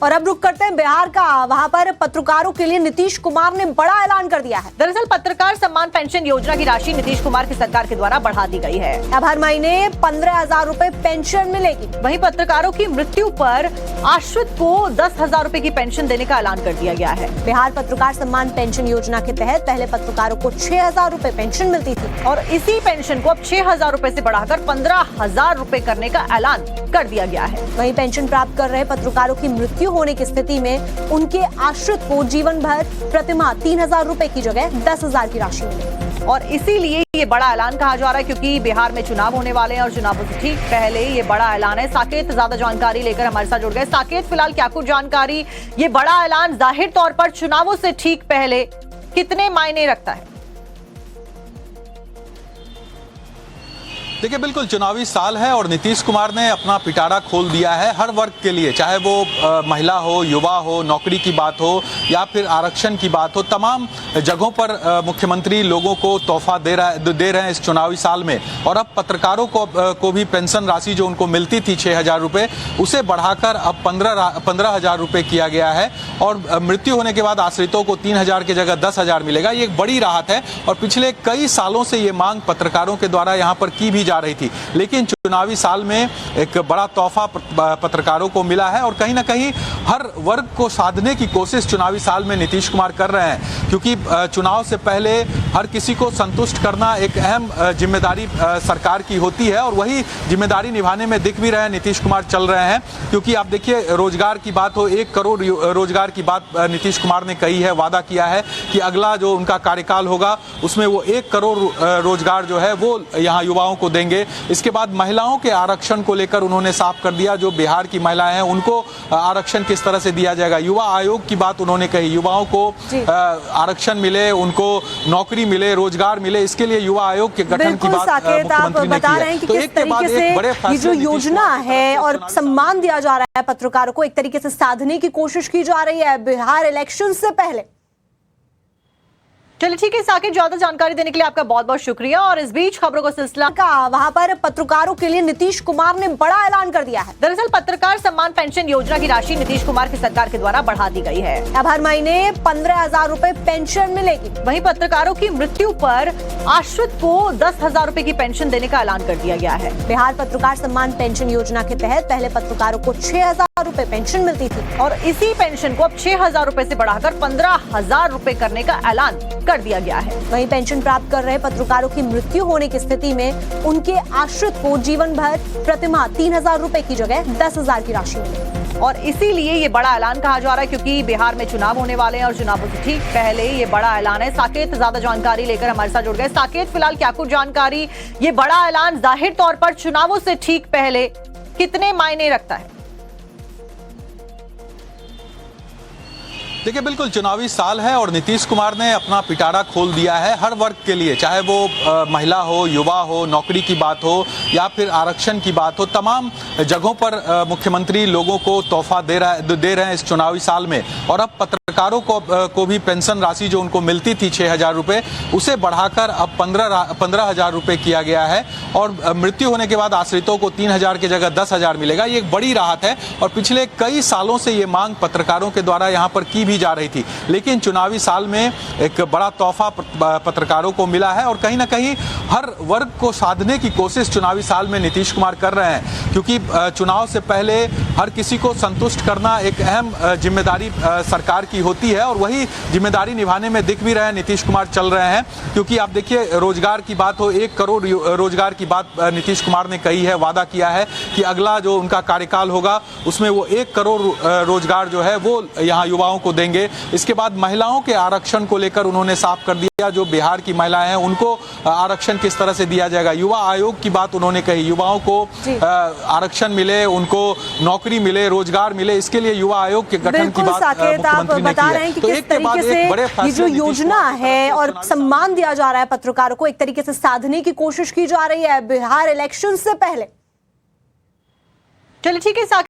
और अब रुक करते हैं बिहार का। वहां पर पत्रकारों के लिए नीतीश कुमार ने बड़ा ऐलान कर दिया है। दरअसल पत्रकार सम्मान पेंशन योजना की राशि नीतीश कुमार की सरकार के द्वारा बढ़ा दी गई है। अब हर महीने 15,000 रुपए पेंशन मिलेगी। वहीं पत्रकारों की मृत्यु पर आश्रित को 10,000 रुपए की पेंशन देने का ऐलान कर दिया गया है। बिहार पत्रकार सम्मान पेंशन योजना के तहत पहले पत्रकारों को 6,000 रुपए पेंशन मिलती थी और इसी पेंशन को अब 6,000 रुपए से बढ़ाकर 15,000 रुपए करने का ऐलान कर दिया गया है। वहीं पेंशन प्राप्त कर रहे पत्रकारों की मृत्यु होने की स्थिति में उनके आश्रित को जीवन भर प्रतिमाह 3,000 रुपए की जगह 10,000 की राशि मिलेगी। और इसीलिए ये बड़ा ऐलान कहा जा रहा है क्योंकि बिहार में चुनाव होने वाले हैं और चुनावों से ठीक पहले ये बड़ा ऐलान है। साकेत ज्यादा जानकारी लेकर हमारे साथ जुड़ गए। साकेत, फिलहाल क्या कुछ जानकारी, ये बड़ा ऐलान जाहिर तौर पर चुनावों से ठीक पहले कितने मायने रखता है? देखिए, बिल्कुल चुनावी साल है और नीतीश कुमार ने अपना पिटारा खोल दिया है हर वर्ग के लिए, चाहे वो महिला हो, युवा हो, नौकरी की बात हो या फिर आरक्षण की बात हो। तमाम जगहों पर मुख्यमंत्री लोगों को तोहफा दे रहे हैं इस चुनावी साल में। और अब पत्रकारों को भी पेंशन राशि जो उनको मिलती थी 6,000 रुपये, उसे बढ़ाकर अब 15,000 रुपये किया गया है। और मृत्यु होने के बाद आश्रितों को 3,000 की जगह 10,000 मिलेगा। ये एक बड़ी राहत है और पिछले कई सालों से ये मांग पत्रकारों के द्वारा यहाँ पर की भी जा रही थी, लेकिन चुनावी साल में एक बड़ा तोहफा पत्रकारों को मिला है। और कहीं ना कहीं हर वर्ग को साधने की कोशिश चुनावी साल में नीतीश कुमार कर रहे हैं, क्योंकि चुनाव से पहले हर किसी को संतुष्ट करना एक अहम जिम्मेदारी सरकार की होती है और वही जिम्मेदारी निभाने में दिख भी रहे हैं नीतीश कुमार चल रहे हैं। क्योंकि आप देखिए, रोजगार की बात हो, 1 करोड़ रोजगार की बात नीतीश कुमार ने कही है, वादा किया है कि अगला जो उनका कार्यकाल होगा उसमें वो 1 करोड़ रोजगार जो है वो यहाँ युवाओं को देंगे। इसके बाद महिलाओं के आरक्षण को लेकर उन्होंने साफ कर दिया, जो बिहार की महिलाएं हैं उनको आरक्षण किस तरह से दिया जाएगा। युवा आयोग की बात उन्होंने कही, युवाओं को आरक्षण मिले, उनको नौकरी मिले, रोजगार मिले, इसके लिए युवा आयोग के गठन की बात मुख्यमंत्री ने की है। तो एक के बाद एक बड़े फैसले जो योजना है और सम्मान दिया जा रहा है पत्रकारों को, एक तरीके से साधने की कोशिश की जा रही है बिहार इलेक्शन से पहले। चलिए ठीक है साकेत, ज्यादा जानकारी देने के लिए आपका बहुत बहुत शुक्रिया। और इस बीच खबरों का सिलसिला वहां पर पत्रकारों के लिए नीतीश कुमार ने बड़ा ऐलान कर दिया है। दरअसल पत्रकार सम्मान पेंशन योजना की राशि नीतीश कुमार की सरकार के द्वारा बढ़ा दी गई है। अब हर महीने 15,000 रुपए पेंशन मिलेगी। वहीं पत्रकारों की मृत्यु पर आश्रित को 10,000 रुपए की पेंशन देने का ऐलान कर दिया गया है। बिहार पत्रकार सम्मान पेंशन योजना के तहत पहले पत्रकारों को 6,000 रुपए पेंशन मिलती थी और इसी पेंशन को अब 6,000 रुपए से बढ़ाकर 15,000 रुपए करने का ऐलान कर दिया गया है। वहीं पेंशन प्राप्त कर रहे पत्रकारों की मृत्यु होने की स्थिति में उनके आश्रित को जीवन भर प्रतिमाह 3,000 रुपए की जगह 10,000 की राशि मिलेगी। और इसीलिए ये बड़ा ऐलान कहा जा रहा है क्योंकि बिहार में चुनाव होने वाले हैं और चुनावों से ठीक पहले ये बड़ा ऐलान है। साकेत ज्यादा जानकारी लेकर हमारे साथ जुड़ गए। साकेत, फिलहाल क्या कुछ जानकारी, ये बड़ा ऐलान जाहिर तौर पर चुनावों से ठीक पहले कितने मायने रखता है? देखिए, बिल्कुल चुनावी साल है और नीतीश कुमार ने अपना पिटारा खोल दिया है हर वर्ग के लिए, चाहे वो महिला हो, युवा हो, नौकरी की बात हो या फिर आरक्षण की बात हो। तमाम जगहों पर मुख्यमंत्री लोगों को तोहफा दे रहे हैं इस चुनावी साल में। और अब पत्रकारों को भी पेंशन राशि जो उनको मिलती थी 6,000 रुपये, उसे बढ़ाकर अब 15,000 रुपये किया गया है। और मृत्यु होने के बाद आश्रितों को 3,000 की जगह 10,000 मिलेगा। ये एक बड़ी राहत है और पिछले कई सालों से ये मांग पत्रकारों के द्वारा यहाँ पर की भी जा रही थी, लेकिन चुनावी साल में एक बड़ा तोहफा पत्रकारों को मिला है। और कहीं ना कहीं हर वर्ग को साधने की कोशिश चुनावी साल में नीतीश कुमार कर रहे हैं, क्योंकि चुनाव से पहले हर किसी को संतुष्ट करना एक अहम जिम्मेदारी सरकार की होती है और वही जिम्मेदारी निभाने में दिख भी रहे हैं नीतीश कुमार चल रहे हैं। क्योंकि आप देखिए, रोजगार की बात हो, 1 करोड़ रोजगार की बात नीतीश कुमार ने कही है, वादा किया है कि अगला जो उनका कार्यकाल होगा उसमें वो 1 करोड़ रोजगार जो है वो यहाँ युवाओं को देंगे। इसके बाद महिलाओं के आरक्षण को लेकर उन्होंने साफ कर दिया, जो बिहार की महिलाएं हैं उनको आरक्षण किस तरह से दिया जाएगा। युवा आयोग की बात उन्होंने कही, युवाओं को आरक्षण मिले, उनको नौकरी मिले, रोजगार मिले, इसके लिए युवा आयोग के गठन की बात मुख्यमंत्री ने की है। तो एक के बाद एक बड़े फैसले, ये जो योजना है और सम्मान दिया जा रहा है पत्रकारों को, एक तरीके से साधने की कोशिश की जा रही है बिहार इलेक्शन से पहले। चलिए ठीक है।